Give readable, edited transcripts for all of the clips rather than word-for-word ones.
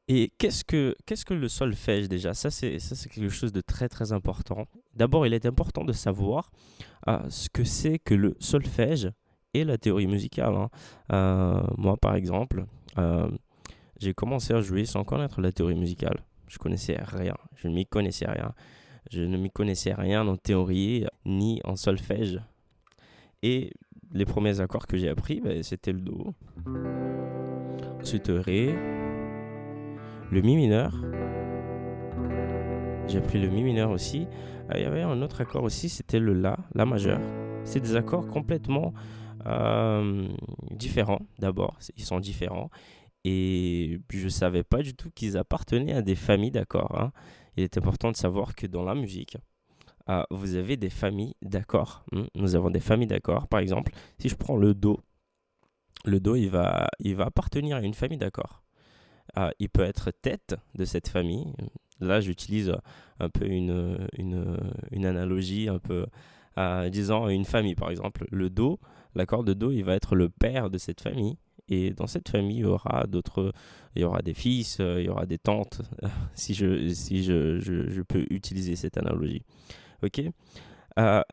Et qu'est-ce que le solfège déjà? Ça, c'est quelque chose de très très important. D'abord, il est important de savoir ce que c'est que le solfège et la théorie musicale, hein. Moi, par exemple, euh, j'ai commencé à jouer sans connaître la théorie musicale. Je connaissais rien, je ne m'y connaissais rien. Je ne m'y connaissais rien en théorie ni en solfège. Et les premiers accords que j'ai appris, ben, c'était le Do, ensuite Ré, le Mi mineur. J'ai appris le Mi mineur aussi. Il y avait un autre accord aussi, c'était le La majeur. C'est des accords complètement euh, différents d'abord. Ils sont différents. Et je ne savais pas du tout qu'ils appartenaient à des familles d'accords, hein. Il est important de savoir que dans la musique, vous avez des familles d'accords. Nous avons des familles d'accords. Par exemple, si je prends le Do il va appartenir à une famille d'accords. Il peut être tête de cette famille. Là, j'utilise un peu une analogie, un peu disant une famille, par exemple. Le Do, l'accord de Do, il va être le père de cette famille. Et dans cette famille, il y aura des fils, il y aura des tantes, si je peux utiliser cette analogie. Ok.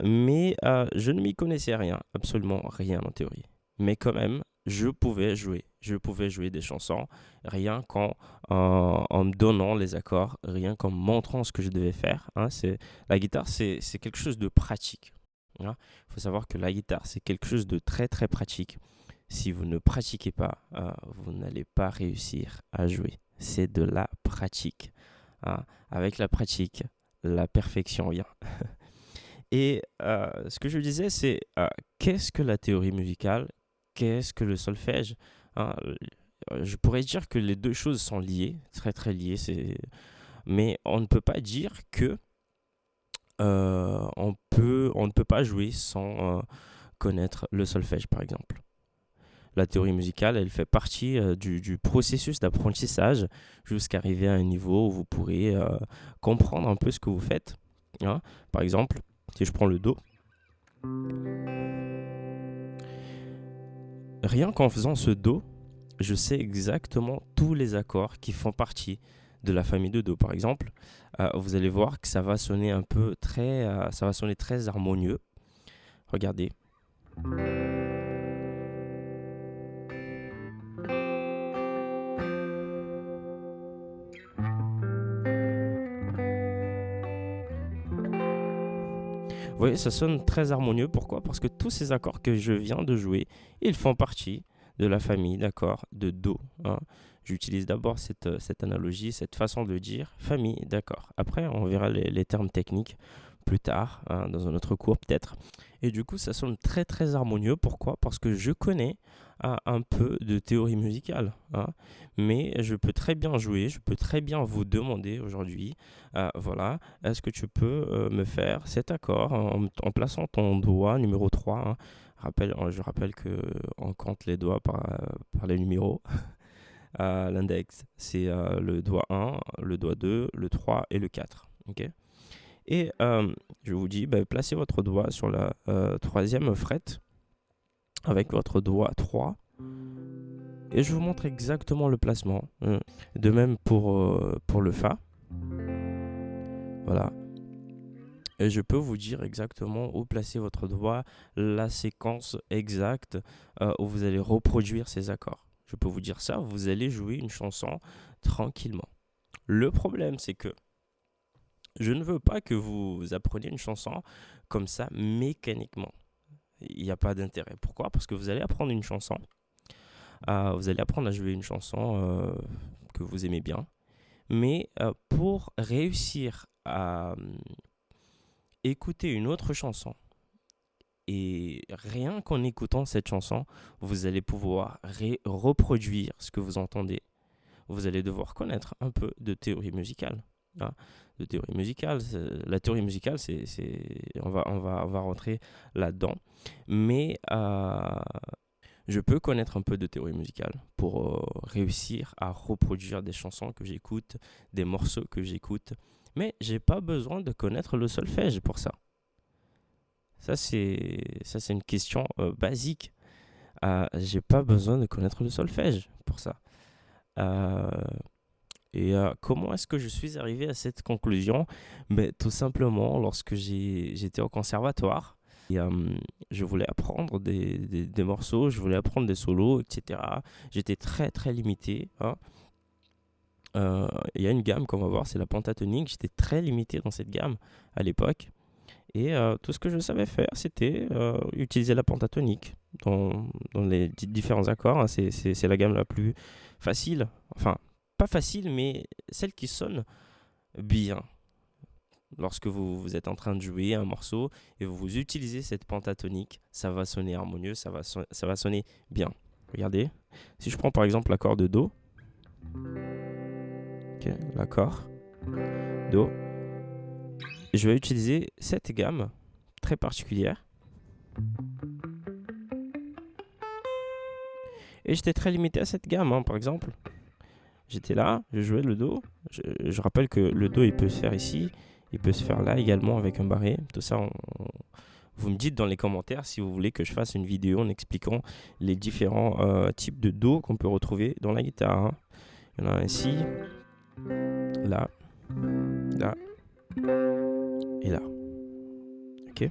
Mais je ne m'y connaissais rien, absolument rien en théorie. Mais quand même, je pouvais jouer des chansons rien en me donnant les accords, rien qu'en me montrant ce que je devais faire, hein. La guitare, c'est quelque chose de pratique, hein. Il faut savoir que la guitare, c'est quelque chose de très très pratique. Si vous ne pratiquez pas, vous n'allez pas réussir à jouer. C'est de la pratique, hein. Avec la pratique, la perfection vient. Et ce que je disais, c'est qu'est-ce que la théorie musicale? Qu'est-ce que le solfège? Hein, je pourrais dire que les deux choses sont liées, très très liées, mais on ne peut pas dire que on ne peut pas jouer sans connaître le solfège, par exemple. La théorie musicale, elle fait partie du processus d'apprentissage jusqu'à arriver à un niveau où vous pourrez comprendre un peu ce que vous faites, hein. Par exemple, si je prends le Do, rien qu'en faisant ce Do, je sais exactement tous les accords qui font partie de la famille de Do. Par exemple, vous allez voir que ça va sonner ça va sonner très harmonieux. Regardez. Vous voyez, ça sonne très harmonieux. Pourquoi? Parce que tous ces accords que je viens de jouer, ils font partie de la famille d'accords de Do, hein. J'utilise d'abord cette analogie, cette façon de dire famille d'accords. Après, on verra les termes techniques plus tard, hein, dans un autre cours peut-être. Et du coup, ça sonne très très harmonieux. Pourquoi? Parce que je connais un peu de théorie musicale, hein. Mais je peux très bien jouer, je peux très bien vous demander aujourd'hui, voilà, est-ce que tu peux me faire cet accord en plaçant ton doigt numéro 3, hein. Je rappelle qu'on compte les doigts par les numéros. L'index, c'est le doigt 1, le doigt 2, le 3 et le 4. Ok. Et je vous dis, bah, placez votre doigt sur la troisième frette avec votre doigt 3 et je vous montre exactement le placement. De même pour le Fa. Voilà. Et je peux vous dire exactement où placer votre doigt, la séquence exacte où vous allez reproduire ces accords. Je peux vous dire ça, vous allez jouer une chanson tranquillement. Le problème, c'est que je ne veux pas que vous appreniez une chanson comme ça mécaniquement. Il n'y a pas d'intérêt. Pourquoi? Parce que vous allez apprendre une chanson, vous allez apprendre à jouer une chanson que vous aimez bien, mais pour réussir à écouter une autre chanson, et rien qu'en écoutant cette chanson, vous allez pouvoir reproduire ce que vous entendez. Vous allez devoir connaître un peu de théorie musicale, hein. De théorie musicale, la théorie musicale, on va rentrer là-dedans. Mais je peux connaître un peu de théorie musicale pour réussir à reproduire des chansons que j'écoute, des morceaux que j'écoute. Mais j'ai pas besoin de connaître le solfège pour ça. Ça, c'est une question basique. J'ai pas besoin de connaître le solfège pour ça. Euh, Et comment est-ce que je suis arrivé à cette conclusion? Ben, tout simplement, lorsque j'étais au conservatoire, et, je voulais apprendre des morceaux, je voulais apprendre des solos, etc. J'étais très très limité, hein. Il y a une gamme qu'on va voir, c'est la pentatonique. J'étais très limité dans cette gamme à l'époque. Et tout ce que je savais faire, c'était utiliser la pentatonique dans les différents accords, hein. C'est la gamme la plus facile. Enfin, pas facile, mais celle qui sonne bien. Lorsque vous êtes en train de jouer un morceau et vous utilisez cette pentatonique, ça va sonner harmonieux, ça va sonner bien. Regardez, si je prends par exemple l'accord de Do, ok, l'accord Do, je vais utiliser cette gamme très particulière. Et j'étais très limité à cette gamme, hein, par exemple. J'étais là, je jouais le Do. Je rappelle que le Do, il peut se faire ici, il peut se faire là également avec un barré. Tout ça, vous me dites dans les commentaires si vous voulez que je fasse une vidéo en expliquant les différents types de Do qu'on peut retrouver dans la guitare, hein. Il y en a un ici, là, là et là. Ok.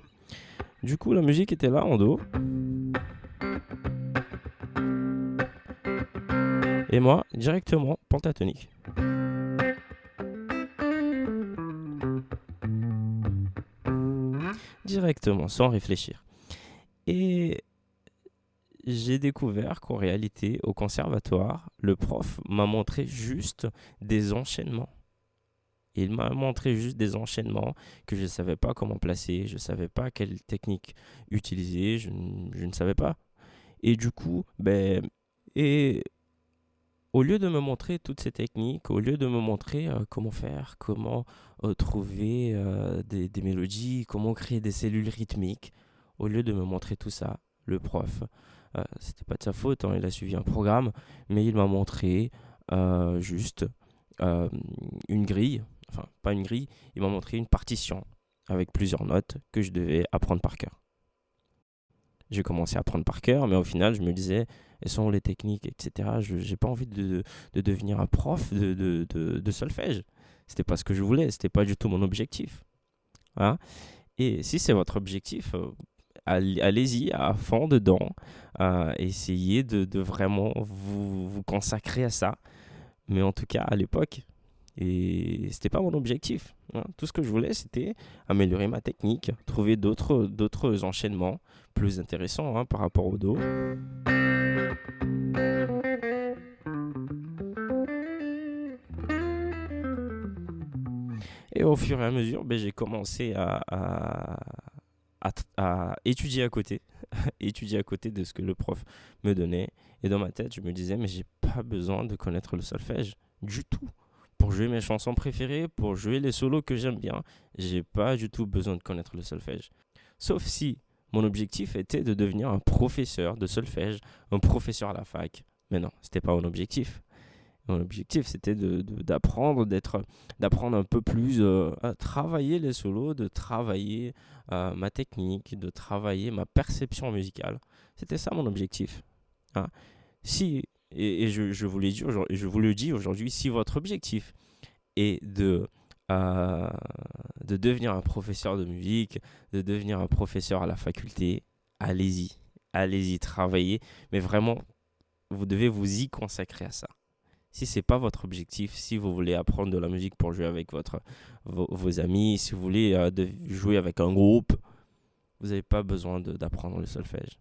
Du coup, la musique était là en Do. Et moi, directement, pentatonique. Directement, sans réfléchir. Et j'ai découvert qu'en réalité, au conservatoire, le prof m'a montré juste des enchaînements. Il m'a montré juste des enchaînements que je ne savais pas comment placer, je ne savais pas quelle technique utiliser, je ne savais pas. Et du coup, au lieu de me montrer toutes ces techniques, au lieu de me montrer comment faire, comment trouver des mélodies, comment créer des cellules rythmiques, au lieu de me montrer tout ça, le prof, c'était pas de sa faute, hein, il a suivi un programme, mais il m'a montré juste une grille, enfin pas une grille, il m'a montré une partition avec plusieurs notes que je devais apprendre par cœur. J'ai commencé à apprendre par cœur, mais au final, je me disais, elles sont les techniques, etc. Je n'ai pas envie de devenir un prof de solfège. C'était pas ce que je voulais, c'était pas du tout mon objectif, hein. Et si c'est votre objectif, allez-y à fond dedans, essayez de vraiment vous consacrer à ça. Mais en tout cas, à l'époque, et c'était pas mon objectif, hein. Tout ce que je voulais, c'était améliorer ma technique, trouver d'autres enchaînements plus intéressants, hein, par rapport au Do. Et au fur et à mesure, j'ai commencé à étudier à côté, étudier à côté de ce que le prof me donnait. Et dans ma tête, je me disais, mais j'ai pas besoin de connaître le solfège du tout. Pour jouer mes chansons préférées, pour jouer les solos que j'aime bien, j'ai pas du tout besoin de connaître le solfège. Sauf si mon objectif était de devenir un professeur de solfège, un professeur à la fac. Mais non, c'était pas mon objectif. Mon objectif, c'était d'apprendre un peu plus, à travailler les solos, de travailler ma technique, de travailler ma perception musicale. C'était ça mon objectif, hein. Si, et je vous l'ai dit aujourd'hui, je vous le dis aujourd'hui, si votre objectif est de devenir un professeur de musique, de devenir un professeur à la faculté, allez-y, allez-y, travaillez, mais vraiment, vous devez vous y consacrer à ça. Si ce n'est pas votre objectif, si vous voulez apprendre de la musique pour jouer avec vos amis, si vous voulez jouer avec un groupe, vous n'avez pas besoin d'apprendre le solfège.